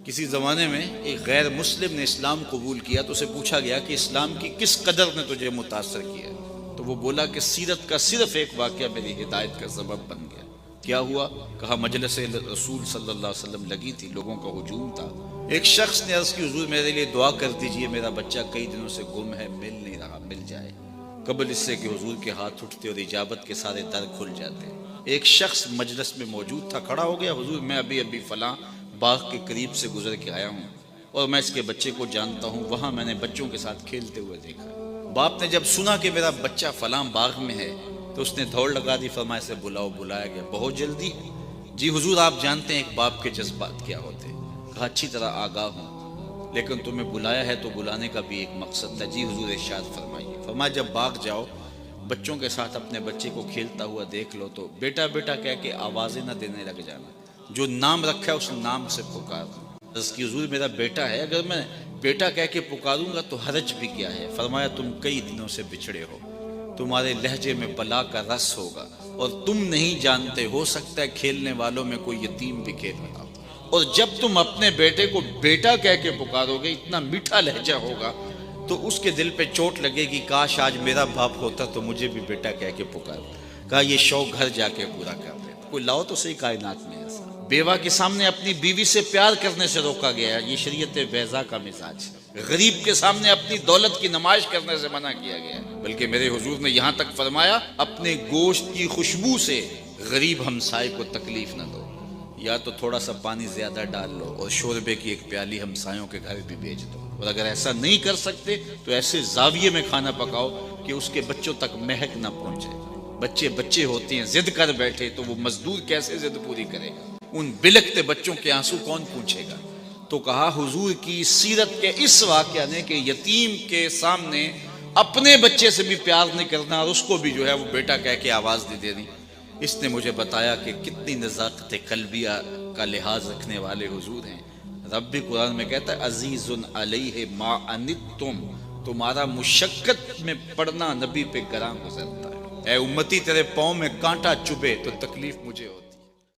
کسی زمانے میں ایک غیر مسلم نے اسلام قبول کیا تو اسے پوچھا گیا کہ اسلام کی کس قدر نے تجھے متاثر کیا؟ تو وہ بولا کہ سیرت کا صرف ایک واقعہ میری ہدایت کا سبب بن گیا۔ کیا ہوا؟ کہا مجلس رسول صلی اللہ علیہ وسلم لگی تھی، لوگوں کا ہجوم تھا، ایک شخص نے عرض کی حضور میرے لیے دعا کر دیجئے، میرا بچہ کئی دنوں سے گم ہے، مل نہیں رہا، مل جائے۔ قبل اس سے کہ حضور کے ہاتھ اٹھتے اور اجابت کے سارے در کھل جاتے، ایک شخص مجلس میں موجود تھا، کھڑا ہو گیا، حضور میں ابھی فلاں باغ کے قریب سے گزر کے آیا ہوں اور میں اس کے بچے کو جانتا ہوں، وہاں میں نے بچوں کے ساتھ کھیلتے ہوئے دیکھا۔ باپ نے جب سنا کہ میرا بچہ فلاں باغ میں ہے تو اس نے دوڑ لگا دی، فرمایا اسے بلاؤ۔ بلایا گیا، بہت جلدی؟ جی حضور آپ جانتے ہیں ایک باپ کے جذبات کیا ہوتے ہیں؟ کہا اچھی طرح آگاہ ہوں، لیکن تمہیں بلایا ہے تو بلانے کا بھی ایک مقصد تھا۔ جی حضور ارشاد فرمائیے۔ فرمایا جب باغ جاؤ بچوں کے ساتھ اپنے بچے کو کھیلتا ہوا دیکھ لو تو بیٹا بیٹا کہہ کے آوازیں نہ دینے لگ جانا، جو نام رکھا ہے اس نام سے پکارنا۔ عرض کی حضور میرا بیٹا ہے، اگر میں بیٹا کہہ کے پکاروں گا تو حرج بھی کیا ہے؟ فرمایا تم کئی دنوں سے بچھڑے ہو، تمہارے لہجے میں بلا کا رس ہوگا اور تم نہیں جانتے، ہو سکتا ہے کھیلنے والوں میں کوئی یتیم بھی کھیل رہا ہو، اور جب تم اپنے بیٹے کو بیٹا کہہ کے پکارو گے، اتنا میٹھا لہجہ ہوگا تو اس کے دل پہ چوٹ لگے گی، کاش آج میرا باپ ہوتا تو مجھے بھی بیٹا کہہ کے پکارتا۔ کہا یہ شوق گھر جا کے پورا کر دیتا، کوئی لاؤ تو صحیح کائنات میں ایسا۔ بیوہ کے سامنے اپنی بیوی سے پیار کرنے سے روکا گیا، یہ شریعت بیضا کا مزاج ہے۔ غریب کے سامنے اپنی دولت کی نمائش کرنے سے منع کیا گیا، بلکہ میرے حضور نے یہاں تک فرمایا اپنے گوشت کی خوشبو سے غریب ہمسائے کو تکلیف نہ دو، یا تو تھوڑا سا پانی زیادہ ڈال لو اور شوربے کی ایک پیالی ہمسایوں کے گھر بھی بھیج دو، اور اگر ایسا نہیں کر سکتے تو ایسے زاویے میں کھانا پکاؤ کہ اس کے بچوں تک مہک نہ پہنچے۔ بچے ہوتے ہیں، ضد کر بیٹھے تو وہ مزدور کیسے ضد پوری کرے گا؟ ان بلکتے بچوں کے آنسو کون پوچھے گا؟ تو کہا حضور کی سیرت کے اس واقعہ نے کہ یتیم کے سامنے اپنے بچے سے بھی پیار نہیں کرنا اور اس کو بھی جو ہے وہ بیٹا کہہ کے آواز دے دینی، اس نے مجھے بتایا کہ کتنی نزاکت قلبیہ کا لحاظ رکھنے والے حضور ہیں۔ رب بھی قرآن میں کہتا ہے عزیز علیہ ما عنتم، تمہارا مشقت میں پڑنا نبی پہ گراں گزرتا ہے۔ اے امتی تیرے پاؤں میں کانٹا چبھے تو تکلیف مجھے ہوتی ہے۔